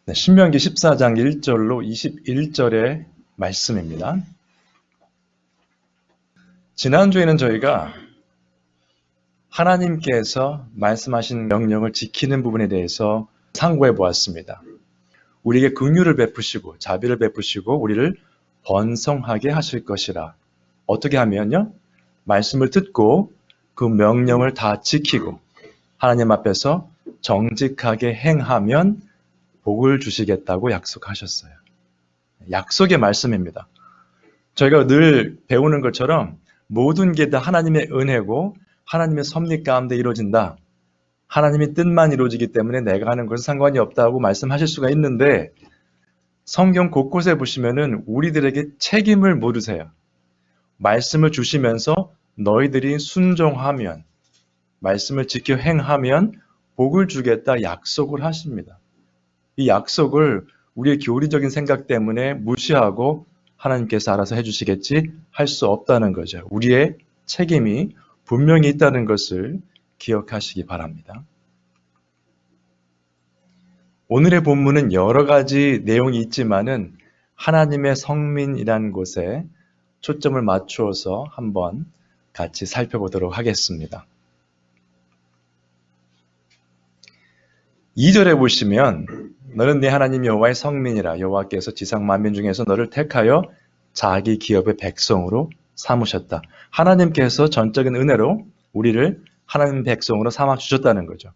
네, 신명기 14장 1절로 21절의 말씀입니다. 지난주에는 저희가 하나님께서 말씀하신 명령을 지키는 부분에 대해서 상고해 보았습니다. 우리에게 긍휼을 베푸시고 자비를 베푸시고 우리를 번성하게 하실 것이라. 어떻게 하면요? 말씀을 듣고 그 명령을 다 지키고 하나님 앞에서 정직하게 행하면 복을 주시겠다고 약속하셨어요. 약속의 말씀입니다. 저희가 늘 배우는 것처럼 모든 게 다 하나님의 은혜고 하나님의 섭리 가운데 이루어진다. 하나님의 뜻만 이루어지기 때문에 내가 하는 것은 상관이 없다고 말씀하실 수가 있는데 성경 곳곳에 보시면은 우리들에게 책임을 물으세요. 말씀을 주시면서 너희들이 순종하면 말씀을 지켜 행하면 복을 주겠다 약속을 하십니다. 이 약속을 우리의 교리적인 생각 때문에 무시하고 하나님께서 알아서 해주시겠지 할 수 없다는 거죠. 우리의 책임이 분명히 있다는 것을 기억하시기 바랍니다. 오늘의 본문은 여러 가지 내용이 있지만은 하나님의 성민이라는 곳에 초점을 맞추어서 한번 같이 살펴보도록 하겠습니다. 2절에 보시면 너는 네 하나님 여호와의 성민이라. 여호와께서 지상 만민 중에서 너를 택하여 자기 기업의 백성으로 삼으셨다. 하나님께서 전적인 은혜로 우리를 하나님 백성으로 삼아 주셨다는 거죠.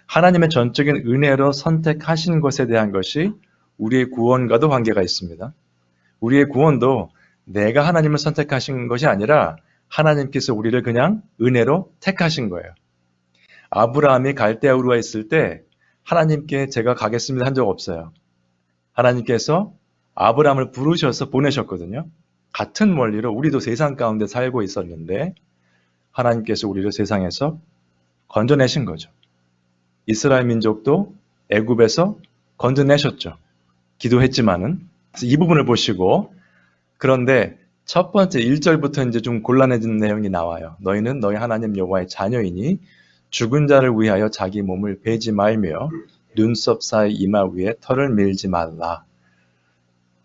하나님의 전적인 은혜로 선택하신 것에 대한 것이 우리의 구원과도 관계가 있습니다. 우리의 구원도 내가 하나님을 선택하신 것이 아니라 하나님께서 우리를 그냥 은혜로 택하신 거예요. 아브라함이 갈대아 우르에 있을 때 하나님께 제가 가겠습니다 한 적 없어요. 하나님께서 아브라함을 부르셔서 보내셨거든요. 같은 원리로 우리도 세상 가운데 살고 있었는데 하나님께서 우리를 세상에서 건져내신 거죠. 이스라엘 민족도 애굽에서 건져내셨죠. 기도했지만은. 이 부분을 보시고 그런데 첫 번째 1절부터 이제 좀 곤란해진 내용이 나와요. 너희는 너희 하나님 여호와의 자녀이니 죽은 자를 위하여 자기 몸을 베지 말며 눈썹 사이 이마 위에 털을 밀지 말라.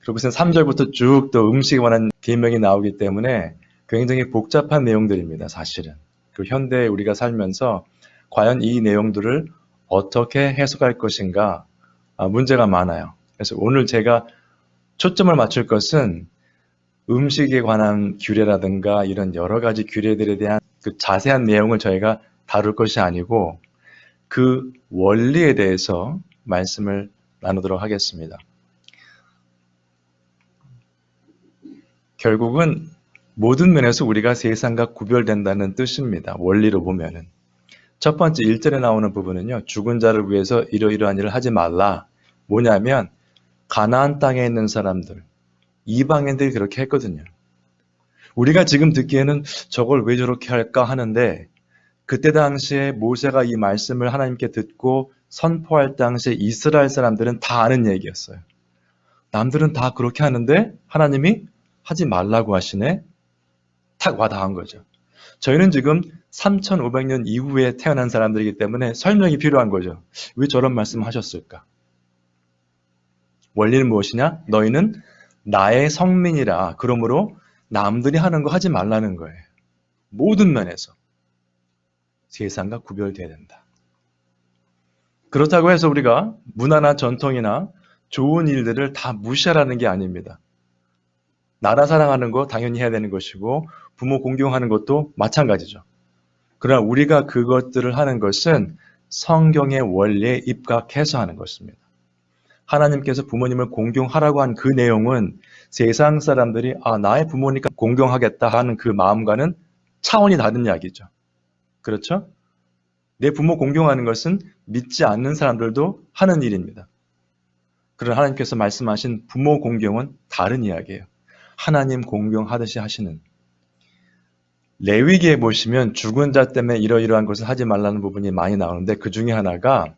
그리고선 3절부터 쭉 또 음식에 관한 계명이 나오기 때문에 굉장히 복잡한 내용들입니다. 사실은. 그 현대에 우리가 살면서 과연 이 내용들을 어떻게 해석할 것인가 문제가 많아요. 그래서 오늘 제가 초점을 맞출 것은 음식에 관한 규례라든가 이런 여러 가지 규례들에 대한 그 자세한 내용을 저희가 다룰 것이 아니고 그 원리에 대해서 말씀을 나누도록 하겠습니다. 결국은 모든 면에서 우리가 세상과 구별된다는 뜻입니다. 원리로 보면은. 첫 번째 1절에 나오는 부분은요. 죽은 자를 위해서 이러이러한 일을 하지 말라. 뭐냐면 가나안 땅에 있는 사람들, 이방인들이 그렇게 했거든요. 우리가 지금 듣기에는 저걸 왜 저렇게 할까 하는데 그때 당시에 모세가 이 말씀을 하나님께 듣고 선포할 당시에 이스라엘 사람들은 다 아는 얘기였어요. 남들은 다 그렇게 하는데 하나님이 하지 말라고 하시네. 탁 와닿은 거죠. 저희는 지금 3500년 이후에 태어난 사람들이기 때문에 설명이 필요한 거죠. 왜 저런 말씀을 하셨을까? 원리는 무엇이냐? 너희는 나의 성민이라. 그러므로 남들이 하는 거 하지 말라는 거예요. 모든 면에서. 세상과 구별되어야 된다. 그렇다고 해서 우리가 문화나 전통이나 좋은 일들을 다 무시하라는 게 아닙니다. 나라 사랑하는 거 당연히 해야 되는 것이고 부모 공경하는 것도 마찬가지죠. 그러나 우리가 그것들을 하는 것은 성경의 원리에 입각해서 하는 것입니다. 하나님께서 부모님을 공경하라고 한 그 내용은 세상 사람들이 나의 부모니까 공경하겠다 하는 그 마음과는 차원이 다른 이야기죠. 그렇죠? 내 부모 공경하는 것은 믿지 않는 사람들도 하는 일입니다. 그러나 하나님께서 말씀하신 부모 공경은 다른 이야기예요. 하나님 공경하듯이 하시는. 레위기에 보시면 죽은 자 때문에 이러이러한 것을 하지 말라는 부분이 많이 나오는데 그 중에 하나가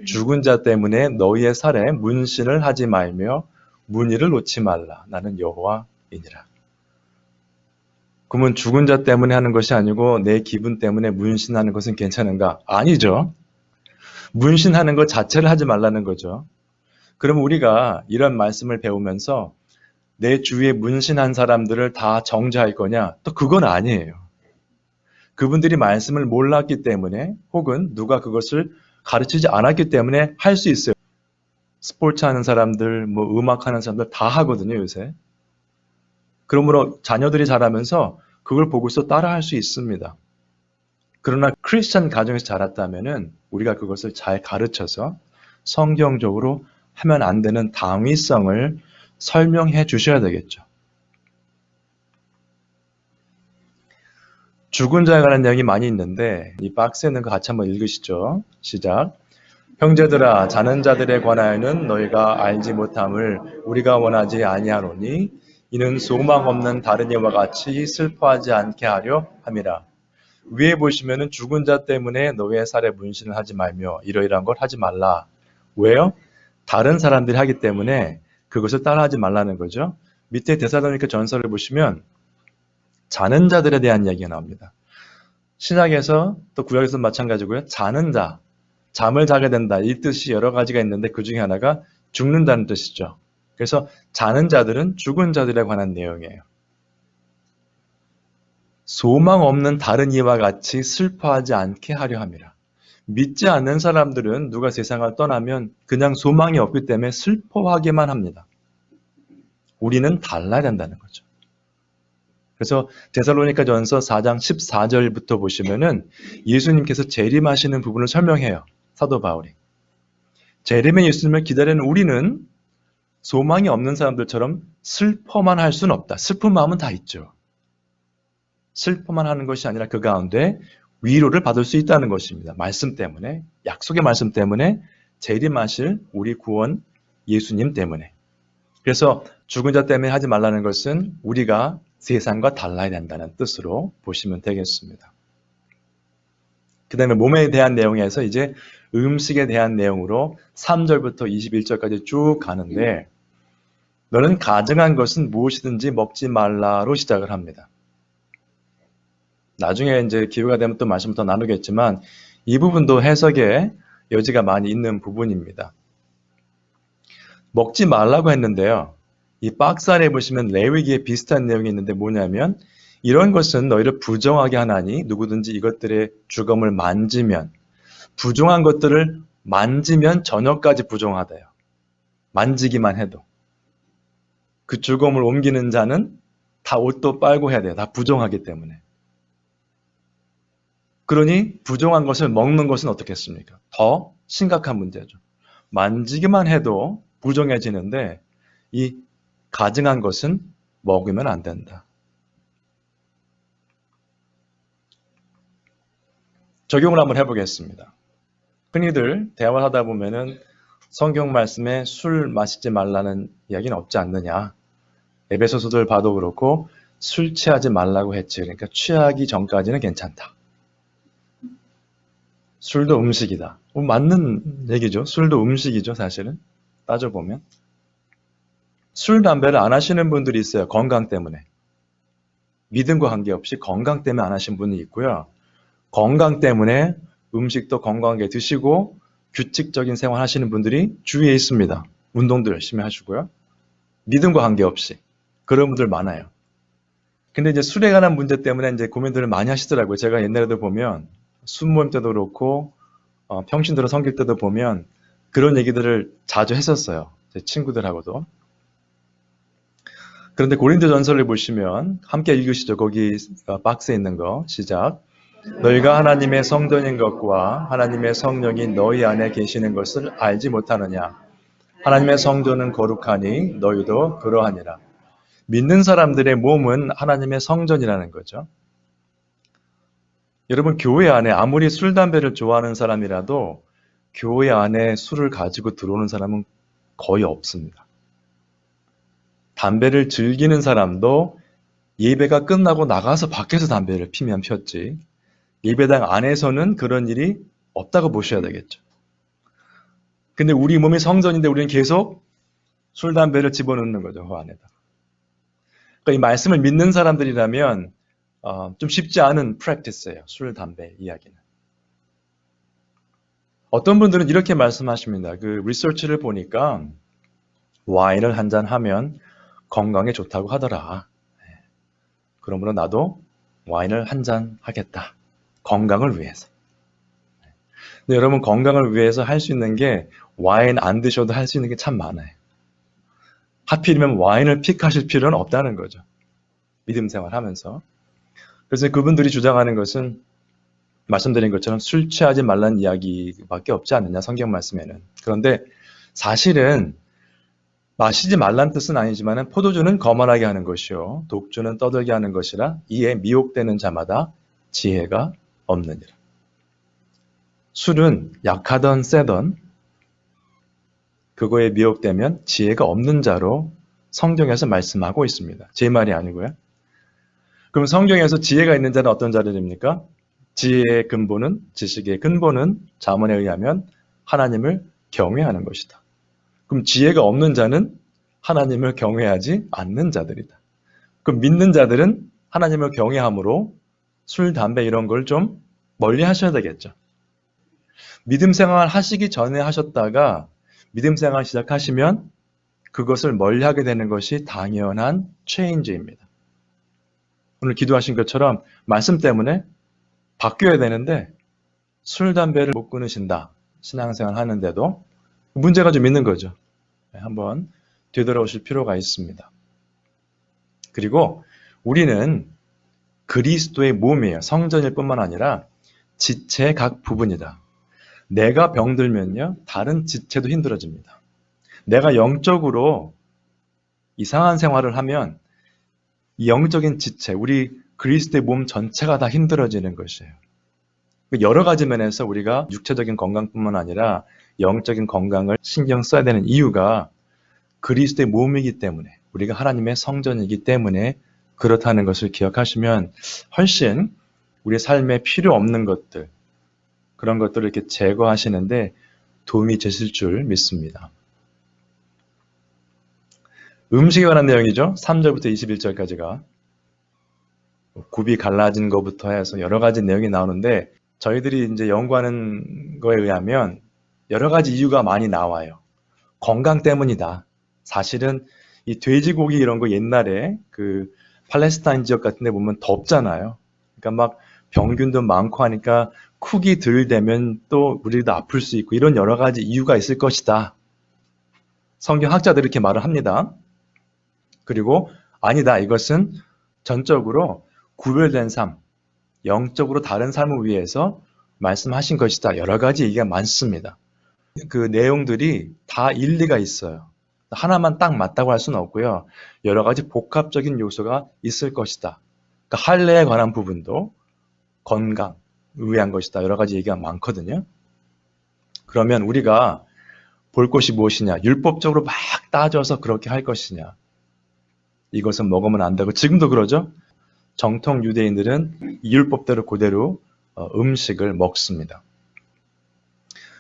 죽은 자 때문에 너희의 살에 문신을 하지 말며 문의를 놓지 말라. 나는 여호와이니라. 그러면 죽은 자 때문에 하는 것이 아니고 내 기분 때문에 문신하는 것은 괜찮은가? 아니죠. 문신하는 것 자체를 하지 말라는 거죠. 그럼 우리가 이런 말씀을 배우면서 내 주위에 문신한 사람들을 다 정죄할 거냐? 또 그건 아니에요. 그분들이 말씀을 몰랐기 때문에 혹은 누가 그것을 가르치지 않았기 때문에 할 수 있어요. 스포츠 하는 사람들, 뭐 음악 하는 사람들 다 하거든요, 요새. 그러므로 자녀들이 자라면서 그걸 보고서 따라 할 수 있습니다. 그러나 크리스천 가정에서 자랐다면은 우리가 그것을 잘 가르쳐서 성경적으로 하면 안 되는 당위성을 설명해 주셔야 되겠죠. 죽은 자에 관한 내용이 많이 있는데 이 박스에 있는 거 같이 한번 읽으시죠. 시작. 형제들아 자는 자들에 관하여는 너희가 알지 못함을 우리가 원하지 아니하노니 이는 소망 없는 다른 이와 같이 슬퍼하지 않게 하려 함이라. 위에 보시면은 죽은 자 때문에 너의 살에 문신을 하지 말며 이러이러한 걸 하지 말라. 왜요? 다른 사람들이 하기 때문에 그것을 따라하지 말라는 거죠. 밑에 데살로니가 전서를 보시면 자는 자들에 대한 이야기가 나옵니다. 신약에서 또 구약에서 마찬가지고요. 자는 자, 잠을 자게 된다. 이 뜻이 여러 가지가 있는데 그 중에 하나가 죽는다는 뜻이죠. 그래서 자는 자들은 죽은 자들에 관한 내용이에요. 소망 없는 다른 이와 같이 슬퍼하지 않게 하려 함이라. 믿지 않는 사람들은 누가 세상을 떠나면 그냥 소망이 없기 때문에 슬퍼하기만 합니다. 우리는 달라야 된다는 거죠. 그래서 데살로니가 전서 4장 14절부터 보시면은 예수님께서 재림하시는 부분을 설명해요. 사도 바울이. 재림의 예수님을 기다리는 우리는 소망이 없는 사람들처럼 슬퍼만 할 수는 없다. 슬픈 마음은 다 있죠. 슬퍼만 하는 것이 아니라 그 가운데 위로를 받을 수 있다는 것입니다. 말씀 때문에, 약속의 말씀 때문에, 재림하실 우리 구원 예수님 때문에. 그래서 죽은 자 때문에 하지 말라는 것은 우리가 세상과 달라야 된다는 뜻으로 보시면 되겠습니다. 그 다음에 몸에 대한 내용에서 이제 음식에 대한 내용으로 3절부터 21절까지 쭉 가는데 너는 가증한 것은 무엇이든지 먹지 말라로 시작을 합니다. 나중에 이제 기회가 되면 또 말씀을 더 나누겠지만 이 부분도 해석에 여지가 많이 있는 부분입니다. 먹지 말라고 했는데요. 이 박스 안에 보시면 레위기에 비슷한 내용이 있는데 뭐냐면 이런 것은 너희를 부정하게 하나니 누구든지 이것들의 주검을 만지면 부정한 것들을 만지면 저녁까지 부정하대요. 만지기만 해도. 그 주검을 옮기는 자는 다 옷도 빨고 해야 돼요. 다 부정하기 때문에. 그러니 부정한 것을 먹는 것은 어떻겠습니까? 더 심각한 문제죠. 만지기만 해도 부정해지는데 이 가증한 것은 먹으면 안 된다. 적용을 한번 해보겠습니다. 흔히들 대화를 하다 보면은 성경 말씀에 술 마시지 말라는 이야기는 없지 않느냐. 에베소서를 봐도 그렇고 술 취하지 말라고 했지. 그러니까 취하기 전까지는 괜찮다. 술도 음식이다. 맞는 얘기죠. 술도 음식이죠, 사실은. 따져보면. 술, 담배를 안 하시는 분들이 있어요. 건강 때문에. 믿음과 관계없이 건강 때문에 안 하시는 분이 있고요. 건강 때문에 음식도 건강하게 드시고 규칙적인 생활 하시는 분들이 주위에 있습니다. 운동도 열심히 하시고요. 믿음과 관계없이. 그런 분들 많아요. 근데 이제 술에 관한 문제 때문에 이제 고민들을 많이 하시더라고요. 제가 옛날에도 보면 순모임 때도 그렇고 평신도로 섬길 때도 보면 그런 얘기들을 자주 했었어요. 제 친구들하고도. 그런데 고린도전서를 보시면 함께 읽으시죠. 거기 박스에 있는 거 시작. 너희가 하나님의 성전인 것과 하나님의 성령이 너희 안에 계시는 것을 알지 못하느냐. 하나님의 성전은 거룩하니 너희도 그러하니라. 믿는 사람들의 몸은 하나님의 성전이라는 거죠. 여러분 교회 안에 아무리 술, 담배를 좋아하는 사람이라도 교회 안에 술을 가지고 들어오는 사람은 거의 없습니다. 담배를 즐기는 사람도 예배가 끝나고 나가서 밖에서 담배를 피면 폈지 예배당 안에서는 그런 일이 없다고 보셔야 되겠죠. 근데 우리 몸이 성전인데 우리는 계속 술, 담배를 집어넣는 거죠. 그 안에다. 그러니까 이 말씀을 믿는 사람들이라면 좀 쉽지 않은 프랙티스예요. 술, 담배 이야기는. 어떤 분들은 이렇게 말씀하십니다. 그 리서치를 보니까 와인을 한 잔 하면 건강에 좋다고 하더라. 그러므로 나도 와인을 한 잔 하겠다. 건강을 위해서. 근데 여러분 건강을 위해서 할 수 있는 게 와인 안 드셔도 할 수 있는 게 참 많아요. 하필이면 와인을 픽하실 필요는 없다는 거죠. 믿음 생활하면서. 그래서 그분들이 주장하는 것은 말씀드린 것처럼 술 취하지 말라는 이야기밖에 없지 않느냐, 성경 말씀에는. 그런데 사실은 마시지 말란 뜻은 아니지만 포도주는 거만하게 하는 것이요 독주는 떠들게 하는 것이라 이에 미혹되는 자마다 지혜가 없느니라. 술은 약하던 세던 그거에 미혹되면 지혜가 없는 자로 성경에서 말씀하고 있습니다. 제 말이 아니고요. 그럼 성경에서 지혜가 있는 자는 어떤 자들입니까? 지혜의 근본은, 지식의 근본은 잠언에 의하면 하나님을 경외하는 것이다. 그럼 지혜가 없는 자는 하나님을 경외하지 않는 자들이다. 그럼 믿는 자들은 하나님을 경외함으로 술, 담배 이런 걸 좀 멀리 하셔야 되겠죠. 믿음 생활 하시기 전에 하셨다가 믿음 생활 시작하시면 그것을 멀리 하게 되는 것이 당연한 체인지입니다. 오늘 기도하신 것처럼 말씀 때문에 바뀌어야 되는데 술, 담배를 못 끊으신다. 신앙생활 하는데도 문제가 좀 있는 거죠. 한번 되돌아오실 필요가 있습니다. 그리고 우리는 그리스도의 몸이에요. 성전일 뿐만 아니라 지체의 각 부분이다. 내가 병들면요, 다른 지체도 힘들어집니다. 내가 영적으로 이상한 생활을 하면 이 영적인 지체, 우리 그리스도의 몸 전체가 다 힘들어지는 것이에요. 여러 가지 면에서 우리가 육체적인 건강뿐만 아니라 영적인 건강을 신경 써야 되는 이유가 그리스도의 몸이기 때문에, 우리가 하나님의 성전이기 때문에 그렇다는 것을 기억하시면 훨씬 우리 삶에 필요 없는 것들, 그런 것들을 이렇게 제거하시는데 도움이 되실 줄 믿습니다. 음식에 관한 내용이죠. 3절부터 21절까지가 굽이 갈라진 것부터 해서 여러 가지 내용이 나오는데 저희들이 이제 연구하는 거에 의하면 여러 가지 이유가 많이 나와요. 건강 때문이다. 사실은 이 돼지고기 이런 거 옛날에 그 팔레스타인 지역 같은 데 보면 덥잖아요. 그러니까 막 병균도 많고 하니까 쿡이 덜 되면 또 우리도 아플 수 있고 이런 여러 가지 이유가 있을 것이다. 성경학자들이 이렇게 말을 합니다. 그리고 아니다. 이것은 전적으로 구별된 삶, 영적으로 다른 삶을 위해서 말씀하신 것이다. 여러 가지 얘기가 많습니다. 그 내용들이 다 일리가 있어요. 하나만 딱 맞다고 할 수는 없고요. 여러 가지 복합적인 요소가 있을 것이다. 그러니까 할례에 관한 부분도 건강, 의외한 것이다. 여러 가지 얘기가 많거든요. 그러면 우리가 볼 것이 무엇이냐? 율법적으로 막 따져서 그렇게 할 것이냐? 이것은 먹으면 안 되고 지금도 그러죠? 정통 유대인들은 이 율법대로 그대로 음식을 먹습니다.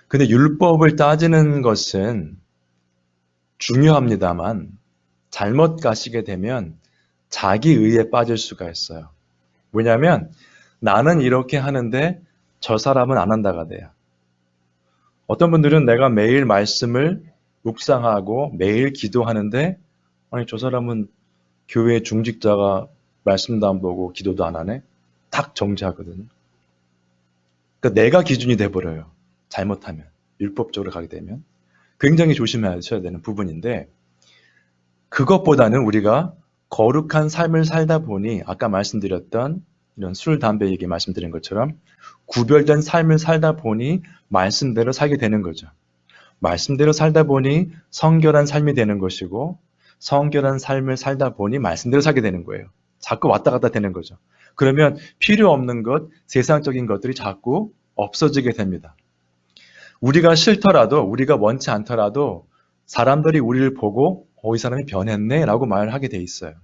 근데 율법을 따지는 것은 중요합니다만 잘못 가시게 되면 자기 의에 빠질 수가 있어요. 왜냐하면 나는 이렇게 하는데 저 사람은 안 한다가 돼요. 어떤 분들은 내가 매일 말씀을 묵상하고 매일 기도하는데 아니 저 사람은 교회 중직자가 말씀도 안 보고 기도도 안 하네? 딱 정지하거든요. 그러니까 내가 기준이 돼버려요. 잘못하면. 율법적으로 가게 되면. 굉장히 조심하셔야 되는 부분인데 그것보다는 우리가 거룩한 삶을 살다 보니 아까 말씀드렸던 이런 술, 담배 얘기 말씀드린 것처럼 구별된 삶을 살다 보니 말씀대로 살게 되는 거죠. 말씀대로 살다 보니 성결한 삶이 되는 것이고 성결한 삶을 살다 보니 말씀대로 살게 되는 거예요. 자꾸 왔다 갔다 되는 거죠. 그러면 필요 없는 것, 세상적인 것들이 자꾸 없어지게 됩니다. 우리가 싫더라도, 우리가 원치 않더라도 사람들이 우리를 보고 이 사람이 변했네 라고 말을 하게 돼 있어요.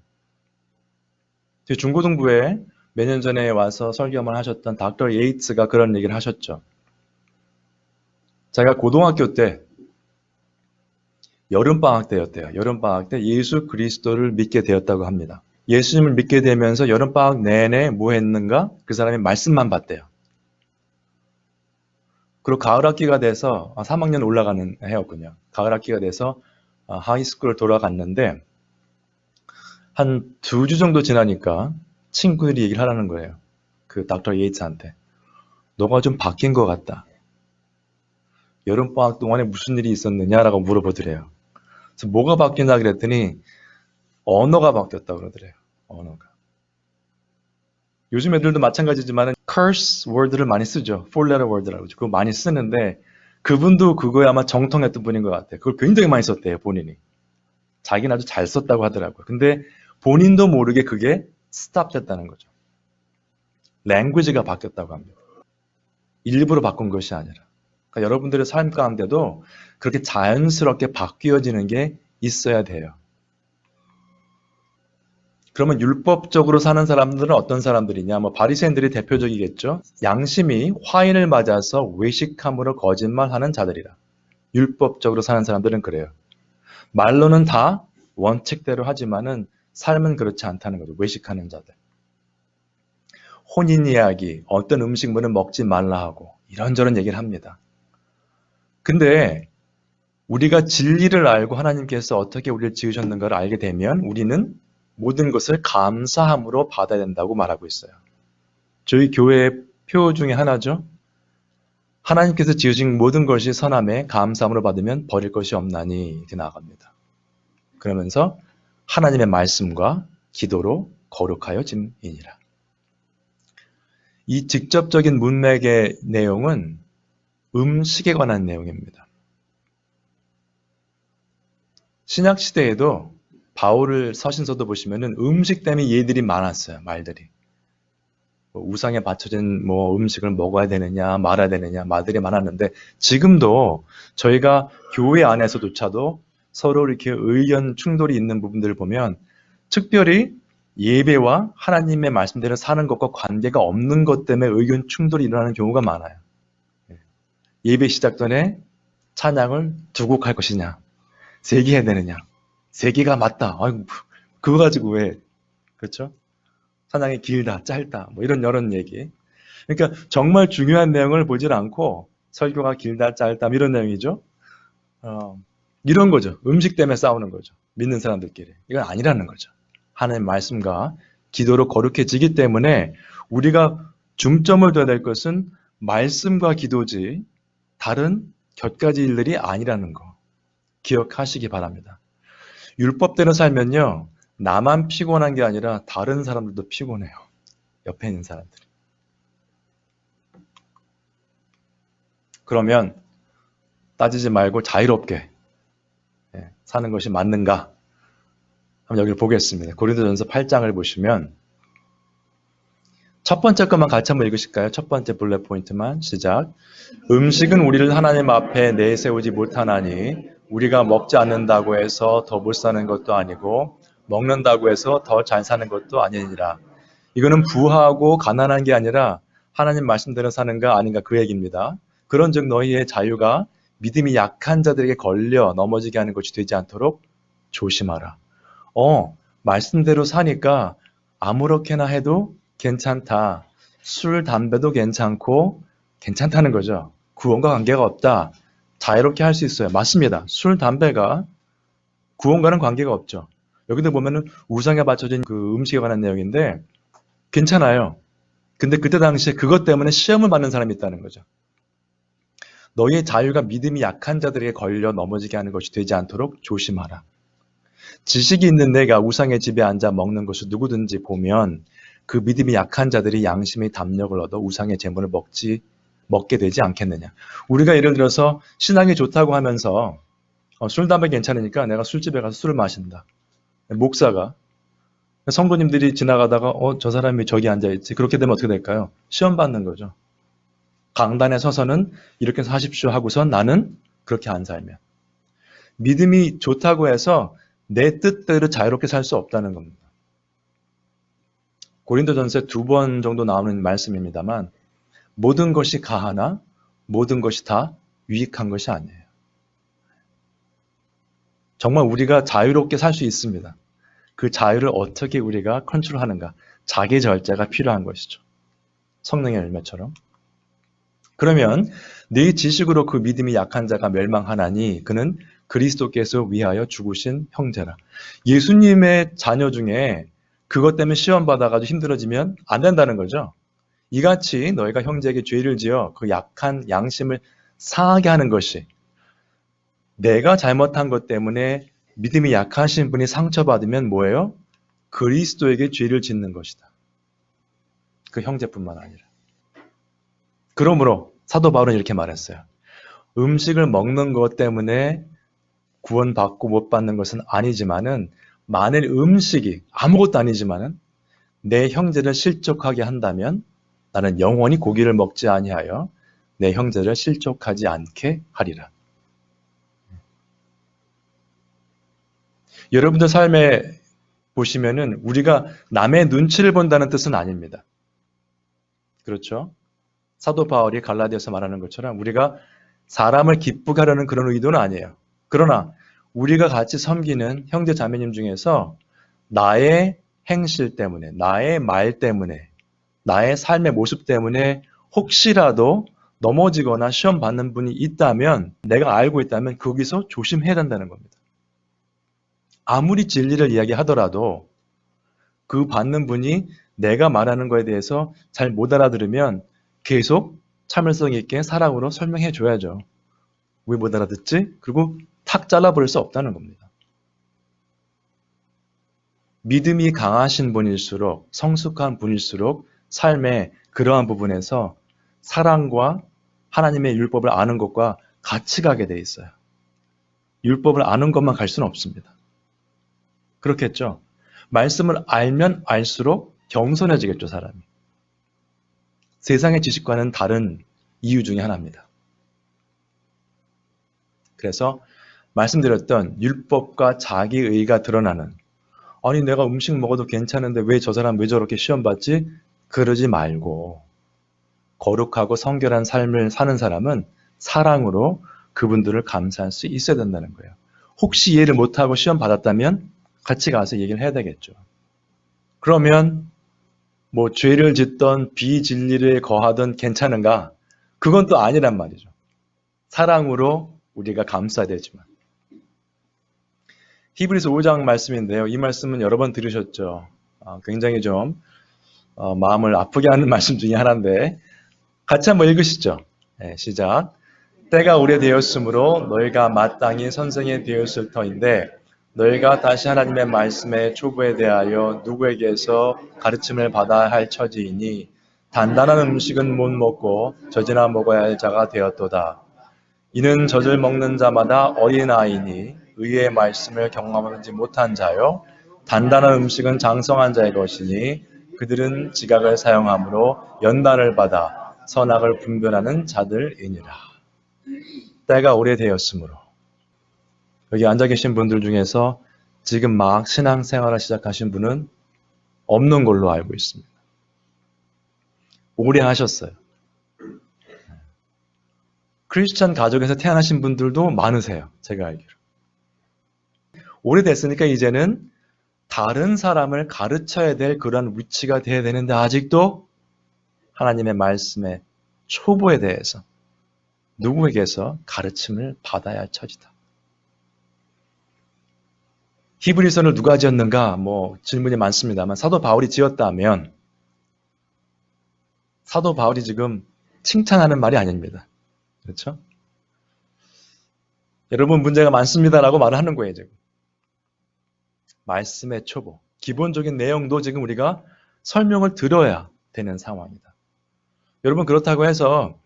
중고등부에 몇 년 전에 와서 설교만 하셨던 닥터 예이츠가 그런 얘기를 하셨죠. 제가 고등학교 때 여름방학 때였대요. 여름방학 때 예수 그리스도를 믿게 되었다고 합니다. 예수님을 믿게 되면서 여름방학 내내 뭐 했는가? 그 사람이 말씀만 봤대요. 그리고 가을 학기가 돼서 3학년 올라가는 해였군요. 가을 학기가 돼서 하이스쿨을 돌아갔는데 한 2주 정도 지나니까 친구들이 얘기를 하라는 거예요. 그 닥터 예이츠한테. 너가 좀 바뀐 것 같다. 여름방학 동안에 무슨 일이 있었느냐라고 물어보더래요. 그래서 뭐가 바뀌나 그랬더니 언어가 바뀌었다고 그러더래요. 언어가. 요즘 애들도 마찬가지지만 curse word를 많이 쓰죠. four letter word라고. 그거 많이 쓰는데 그분도 그거에 아마 정통했던 분인 것 같아요. 그걸 굉장히 많이 썼대요, 본인이. 자기는 아주 잘 썼다고 하더라고요. 근데 본인도 모르게 그게 스탑 됐다는 거죠. 랭귀지가 바뀌었다고 합니다. 일부러 바꾼 것이 아니라. 그러니까 여러분들의 삶 가운데도 그렇게 자연스럽게 바뀌어지는 게 있어야 돼요. 그러면 율법적으로 사는 사람들은 어떤 사람들이냐? 바리새인들이 대표적이겠죠. 양심이 화인을 맞아서 외식함으로 거짓말하는 자들이라. 율법적으로 사는 사람들은 그래요. 말로는 다 원칙대로 하지만은 삶은 그렇지 않다는 거죠. 외식하는 자들. 혼인 이야기, 어떤 음식물은 먹지 말라 하고 이런저런 얘기를 합니다. 근데 우리가 진리를 알고 하나님께서 어떻게 우리를 지으셨는가를 알게 되면 우리는 모든 것을 감사함으로 받아야 된다고 말하고 있어요. 저희 교회의 표 중에 하나죠. 하나님께서 지으신 모든 것이 선함에 감사함으로 받으면 버릴 것이 없나니 이렇게 나아갑니다. 그러면서 하나님의 말씀과 기도로 거룩하여 짐이니라. 이 직접적인 문맥의 내용은 음식에 관한 내용입니다. 신약시대에도 바울을 서신서도 보시면은 음식 때문에 예들이 많았어요. 말들이. 우상에 바쳐진 음식을 먹어야 되느냐 말아야 되느냐 말들이 많았는데 지금도 저희가 교회 안에서조차도 서로 이렇게 의견 충돌이 있는 부분들을 보면 특별히 예배와 하나님의 말씀대로 사는 것과 관계가 없는 것 때문에 의견 충돌이 일어나는 경우가 많아요. 예배 시작 전에 찬양을 2곡 할 것이냐 3개 해야 되느냐 3개가 맞다. 아이고, 그거 가지고 왜 그렇죠? 찬양이 길다 짧다 이런 얘기. 그러니까 정말 중요한 내용을 보질 않고 설교가 길다 짧다 이런 내용이죠. 이런 거죠. 음식 때문에 싸우는 거죠. 믿는 사람들끼리. 이건 아니라는 거죠. 하나님의 말씀과 기도로 거룩해지기 때문에 우리가 중점을 둬야 될 것은 말씀과 기도지 다른 곁가지 일들이 아니라는 거 기억하시기 바랍니다. 율법대로 살면요. 나만 피곤한 게 아니라 다른 사람들도 피곤해요. 옆에 있는 사람들이. 그러면 따지지 말고 자유롭게 사는 것이 맞는가? 한번 여기를 보겠습니다. 고린도전서 8장을 보시면 첫 번째 것만 같이 한번 읽으실까요? 첫 번째 블랙 포인트만 시작. 음식은 우리를 하나님 앞에 내세우지 못하나니 우리가 먹지 않는다고 해서 더 못 사는 것도 아니고 먹는다고 해서 더 잘 사는 것도 아니니라. 이거는 부하고 가난한 게 아니라 하나님 말씀대로 사는가 아닌가 그 얘기입니다. 그런즉 너희의 자유가 믿음이 약한 자들에게 걸려 넘어지게 하는 것이 되지 않도록 조심하라. 말씀대로 사니까 아무렇게나 해도 괜찮다. 술, 담배도 괜찮고 괜찮다는 거죠. 구원과 관계가 없다. 자유롭게 할 수 있어요. 맞습니다. 술, 담배가 구원과는 관계가 없죠. 여기도 보면은 우상에 바쳐진 그 음식에 관한 내용인데 괜찮아요. 근데 그때 당시에 그것 때문에 시험을 받는 사람이 있다는 거죠. 너희의 자유가 믿음이 약한 자들에게 걸려 넘어지게 하는 것이 되지 않도록 조심하라. 지식이 있는 내가 우상의 집에 앉아 먹는 것을 누구든지 보면 그 믿음이 약한 자들이 양심의 담력을 얻어 우상의 제물을 먹게 되지 않겠느냐. 우리가 예를 들어서 신앙이 좋다고 하면서 술, 담배 괜찮으니까 내가 술집에 가서 술을 마신다. 목사가 성도님들이 지나가다가 저 사람이 저기 앉아있지. 그렇게 되면 어떻게 될까요? 시험 받는 거죠. 강단에 서서는 이렇게 사십시오 하고선 나는 그렇게 안 살면. 믿음이 좋다고 해서 내 뜻대로 자유롭게 살 수 없다는 겁니다. 고린도전서에 2번 정도 나오는 말씀입니다만 모든 것이 가하나 모든 것이 다 유익한 것이 아니에요. 정말 우리가 자유롭게 살 수 있습니다. 그 자유를 어떻게 우리가 컨트롤하는가. 자기 절제가 필요한 것이죠. 성령의 열매처럼. 그러면 네 지식으로 그 믿음이 약한 자가 멸망하나니 그는 그리스도께서 위하여 죽으신 형제라. 예수님의 자녀 중에 그것 때문에 시험 받아가지고 힘들어지면 안 된다는 거죠. 이같이 너희가 형제에게 죄를 지어 그 약한 양심을 상하게 하는 것이, 내가 잘못한 것 때문에 믿음이 약하신 분이 상처받으면 뭐예요? 그리스도에게 죄를 짓는 것이다. 그 형제뿐만 아니라. 그러므로 사도 바울은 이렇게 말했어요. 음식을 먹는 것 때문에 구원받고 못 받는 것은 아니지만은, 만일 음식이 아무것도 아니지만은 내 형제를 실족하게 한다면 나는 영원히 고기를 먹지 아니하여 내 형제를 실족하지 않게 하리라. 여러분들 삶에 보시면은 우리가 남의 눈치를 본다는 뜻은 아닙니다. 그렇죠? 사도 바울이 갈라디아서 말하는 것처럼 우리가 사람을 기쁘게 하려는 그런 의도는 아니에요. 그러나 우리가 같이 섬기는 형제 자매님 중에서 나의 행실 때문에, 나의 말 때문에, 나의 삶의 모습 때문에 혹시라도 넘어지거나 시험 받는 분이 있다면, 내가 알고 있다면 거기서 조심해야 된다는 겁니다. 아무리 진리를 이야기하더라도 그 받는 분이 내가 말하는 거에 대해서 잘 못 알아들으면 계속 참을성 있게 사랑으로 설명해 줘야죠. 왜 못 알아듣지? 그리고 탁 잘라버릴 수 없다는 겁니다. 믿음이 강하신 분일수록, 성숙한 분일수록 삶의 그러한 부분에서 사랑과 하나님의 율법을 아는 것과 같이 가게 돼 있어요. 율법을 아는 것만 갈 수는 없습니다. 그렇겠죠? 말씀을 알면 알수록 겸손해지겠죠, 사람이. 세상의 지식과는 다른 이유 중에 하나입니다. 그래서 말씀드렸던 율법과 자기의가 드러나는, 아니 내가 음식 먹어도 괜찮은데 왜 저 사람 왜 저렇게 시험 받지? 그러지 말고 거룩하고 성결한 삶을 사는 사람은 사랑으로 그분들을 감사할 수 있어야 된다는 거예요. 혹시 이해를 못하고 시험 받았다면 같이 가서 얘기를 해야 되겠죠. 그러면 뭐 죄를 짓던 비진리를 거하던 괜찮은가? 그건 또 아니란 말이죠. 사랑으로 우리가 감싸야 되지만. 히브리서 5장 말씀인데요. 이 말씀은 여러 번 들으셨죠. 굉장히 좀 마음을 아프게 하는 말씀 중에 하나인데 같이 한번 읽으시죠. 네, 시작. 때가 오래되었으므로 너희가 마땅히 선생이 되었을 터인데 너희가 다시 하나님의 말씀의 초보에 대하여 누구에게서 가르침을 받아야 할 처지이니 단단한 음식은 못 먹고 젖이나 먹어야 할 자가 되었도다. 이는 젖을 먹는 자마다 어린아이니 의의 말씀을 경험하지 못한 자요. 단단한 음식은 장성한 자의 것이니 그들은 지각을 사용함으로 연단을 받아 선악을 분별하는 자들이니라. 때가 오래되었으므로. 여기 앉아 계신 분들 중에서 지금 막 신앙생활을 시작하신 분은 없는 걸로 알고 있습니다. 오래 하셨어요. 크리스천 가족에서 태어나신 분들도 많으세요. 제가 알기로. 오래됐으니까 이제는 다른 사람을 가르쳐야 될 그런 위치가 돼야 되는데 아직도 하나님의 말씀의 초보에 대해서 누구에게서 가르침을 받아야 할 처지다. 히브리서를 누가 지었는가? 질문이 많습니다만 사도 바울이 지었다면 사도 바울이 지금 칭찬하는 말이 아닙니다. 그렇죠? 여러분 문제가 많습니다라고 말을 하는 거예요, 지금. 말씀의 초보. 기본적인 내용도 지금 우리가 설명을 들어야 되는 상황이다. 여러분 그렇다고 해서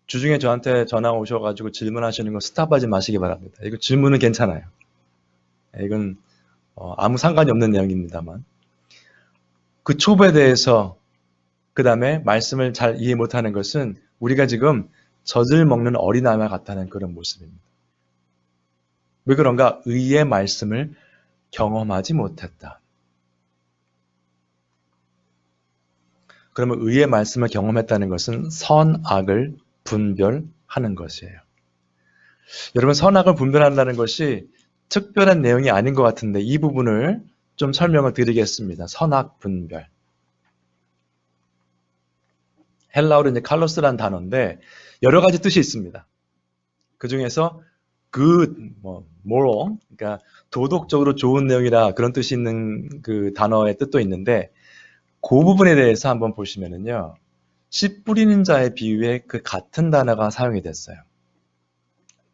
주중에 저한테 전화 오셔가지고 질문하시는 거 스탑하지 마시기 바랍니다. 이거 질문은 괜찮아요. 이건 아무 상관이 없는 내용입니다만 그 초보에 대해서 그 다음에 말씀을 잘 이해 못하는 것은 우리가 지금 젖을 먹는 어린아이와 같다는 그런 모습입니다. 왜 그런가? 의의 말씀을 경험하지 못했다. 그러면 의의 말씀을 경험했다는 것은 선악을 분별하는 것이에요. 여러분 선악을 분별한다는 것이 특별한 내용이 아닌 것 같은데 이 부분을 좀 설명을 드리겠습니다. 선악 분별. 헬라어로 이제 칼로스라는 단어인데 여러 가지 뜻이 있습니다. 그 중에서 good, moral, 그러니까 도덕적으로 좋은 내용이라 그런 뜻이 있는 그 단어의 뜻도 있는데 그 부분에 대해서 한번 보시면은요. 씨 뿌리는 자의 비유에 그 같은 단어가 사용이 됐어요.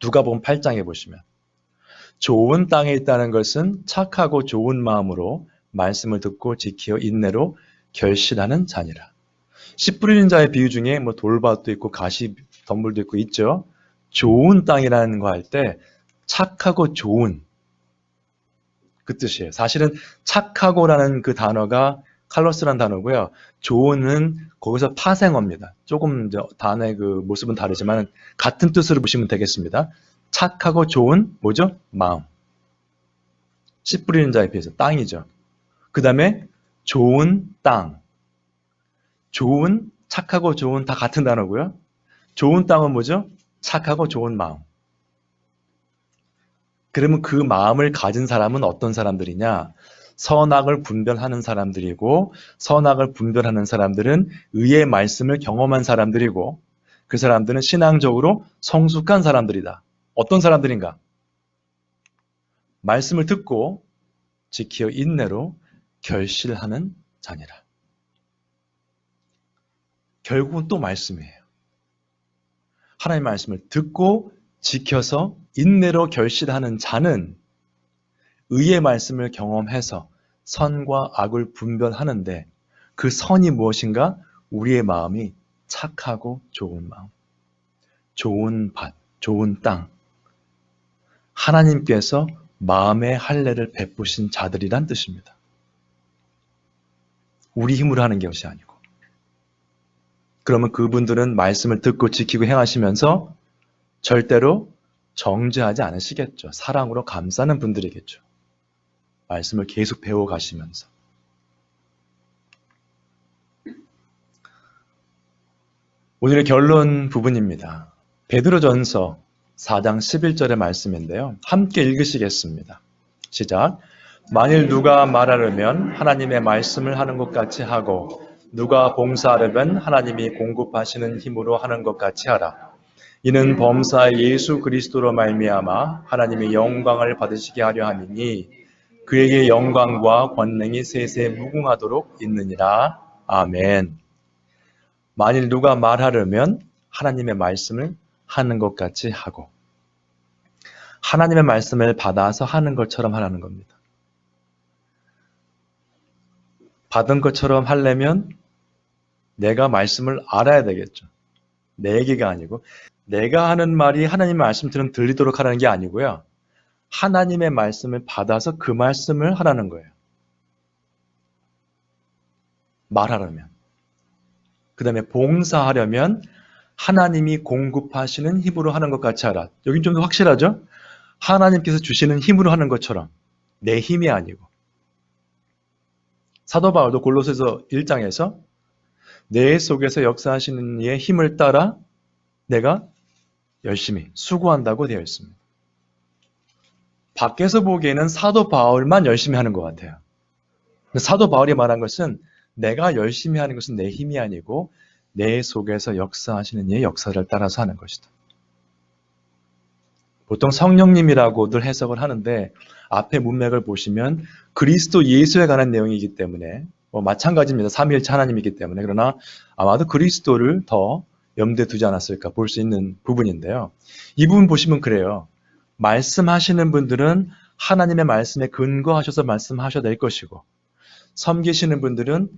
누가복음 8장에 보시면 좋은 땅에 있다는 것은 착하고 좋은 마음으로 말씀을 듣고 지키어 인내로 결실하는 자니라. 씨 뿌리는 자의 비유 중에 돌밭도 있고 가시 덤불도 있고 있죠. 좋은 땅이라는 거 할 때 착하고 좋은 그 뜻이에요. 사실은 착하고라는 그 단어가 칼로스라는 단어고요. 좋은은 거기서 파생어입니다. 조금 단어의 그 모습은 다르지만 같은 뜻으로 보시면 되겠습니다. 착하고 좋은 뭐죠? 마음. 씨 뿌리는 자에 비해서 땅이죠. 그 다음에 좋은 땅. 좋은, 착하고 좋은 다 같은 단어고요. 좋은 땅은 뭐죠? 착하고 좋은 마음. 그러면 그 마음을 가진 사람은 어떤 사람들이냐? 선악을 분별하는 사람들이고 선악을 분별하는 사람들은 의의 말씀을 경험한 사람들이고 그 사람들은 신앙적으로 성숙한 사람들이다. 어떤 사람들인가? 말씀을 듣고 지키어 인내로 결실하는 자니라. 결국은 또 말씀이에요. 하나님의 말씀을 듣고 지켜서 인내로 결실하는 자는 의의 말씀을 경험해서 선과 악을 분별하는데 그 선이 무엇인가? 우리의 마음이 착하고 좋은 마음, 좋은 밭, 좋은 땅. 하나님께서 마음의 할례를 베푸신 자들이란 뜻입니다. 우리 힘으로 하는 것이 아니고. 그러면 그분들은 말씀을 듣고 지키고 행하시면서 절대로 정죄하지 않으시겠죠. 사랑으로 감싸는 분들이겠죠. 말씀을 계속 배워가시면서. 오늘의 결론 부분입니다. 베드로전서 4장 11절의 말씀인데요. 함께 읽으시겠습니다. 시작. 만일 누가 말하려면 하나님의 말씀을 하는 것 같이 하고 누가 봉사하려면 하나님이 공급하시는 힘으로 하는 것 같이 하라. 이는 범사 예수 그리스도로 말미암아 하나님의 영광을 받으시게 하려 함이니 그에게 영광과 권능이 세세 무궁하도록 있느니라. 아멘. 만일 누가 말하려면 하나님의 말씀을 하는 것 같이 하고 하나님의 말씀을 받아서 하는 것처럼 하라는 겁니다. 받은 것처럼 하려면 내가 말씀을 알아야 되겠죠. 내 얘기가 아니고 내가 하는 말이 하나님의 말씀처럼 들리도록 하라는 게 아니고요. 하나님의 말씀을 받아서 그 말씀을 하라는 거예요. 말하려면. 그 다음에 봉사하려면 하나님이 공급하시는 힘으로 하는 것 같이 하라. 여긴 좀 더 확실하죠? 하나님께서 주시는 힘으로 하는 것처럼 내 힘이 아니고. 사도 바울도 골로새서 1장에서 내 속에서 역사하시는 이의 힘을 따라 내가 열심히 수고한다고 되어 있습니다. 밖에서 보기에는 사도 바울만 열심히 하는 것 같아요. 사도 바울이 말한 것은 내가 열심히 하는 것은 내 힘이 아니고 내 속에서 역사하시는 이의 역사를 따라서 하는 것이다. 보통 성령님이라고들 해석을 하는데 앞에 문맥을 보시면 그리스도 예수에 관한 내용이기 때문에 마찬가지입니다. 삼위일체 하나님이기 때문에. 그러나 아마도 그리스도를 더 염두에 두지 않았을까 볼 수 있는 부분인데요. 이 부분 보시면 그래요. 말씀하시는 분들은 하나님의 말씀에 근거하셔서 말씀하셔야 될 것이고 섬기시는 분들은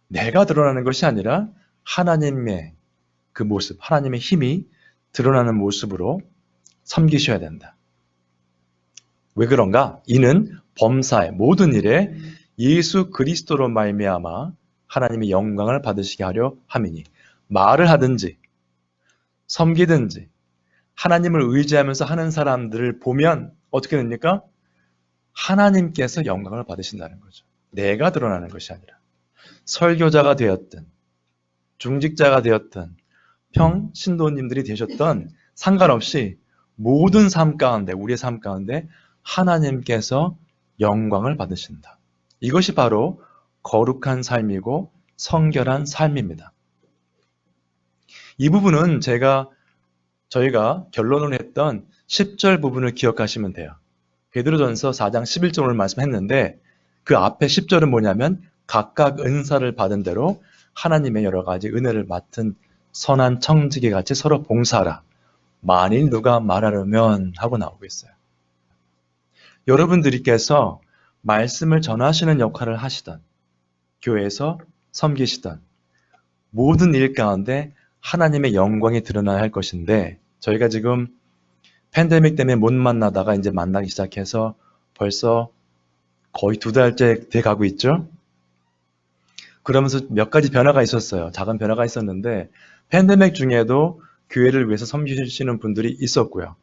내가 드러나는 것이 아니라 하나님의 그 모습, 하나님의 힘이 드러나는 모습으로 섬기셔야 된다. 왜 그런가? 이는 범사의 모든 일에 예수 그리스도로 말미암아 하나님의 영광을 받으시게 하려 함이니 말을 하든지 섬기든지 하나님을 의지하면서 하는 사람들을 보면 어떻게 됩니까? 하나님께서 영광을 받으신다는 거죠. 내가 드러나는 것이 아니라 설교자가 되었든 중직자가 되었든 신도님들이 되셨던 상관없이 모든 삶 가운데 우리의 삶 가운데 하나님께서 영광을 받으신다. 이것이 바로 거룩한 삶이고 성결한 삶입니다. 이 부분은 저희가 결론을 했던 10절 부분을 기억하시면 돼요. 베드로전서 4장 11절을 말씀했는데 그 앞에 10절은 뭐냐면 각각 은사를 받은 대로 하나님의 여러 가지 은혜를 맡은 선한 청지기 같이 서로 봉사하라. 만일 누가 말하려면 하고 나오고 있어요. 여러분들께서 말씀을 전하시는 역할을 하시던 교회에서 섬기시던 모든 일 가운데 하나님의 영광이 드러나야 할 것인데 저희가 지금 팬데믹 때문에 못 만나다가 이제 만나기 시작해서 벌써 거의 2달째 돼 가고 있죠. 그러면서 몇 가지 변화가 있었어요. 작은 변화가 있었는데 팬데믹 중에도 교회를 위해서 섬기시는 분들이 있었고요.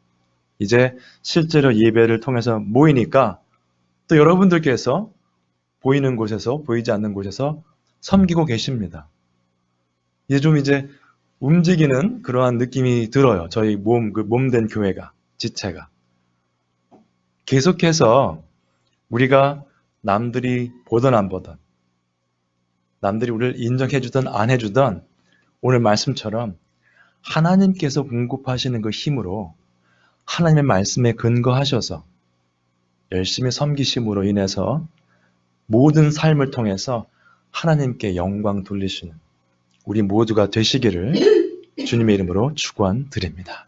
이제 실제로 예배를 통해서 모이니까 또 여러분들께서 보이는 곳에서 보이지 않는 곳에서 섬기고 계십니다. 이제 움직이는 그러한 느낌이 들어요. 저희 몸된 교회가, 지체가. 계속해서 우리가 남들이 보던 안 보던, 남들이 우리를 인정해주던 안 해주던 오늘 말씀처럼 하나님께서 공급하시는 그 힘으로 하나님의 말씀에 근거하셔서 열심히 섬기심으로 인해서 모든 삶을 통해서 하나님께 영광 돌리시는 우리 모두가 되시기를 주님의 이름으로 축원드립니다.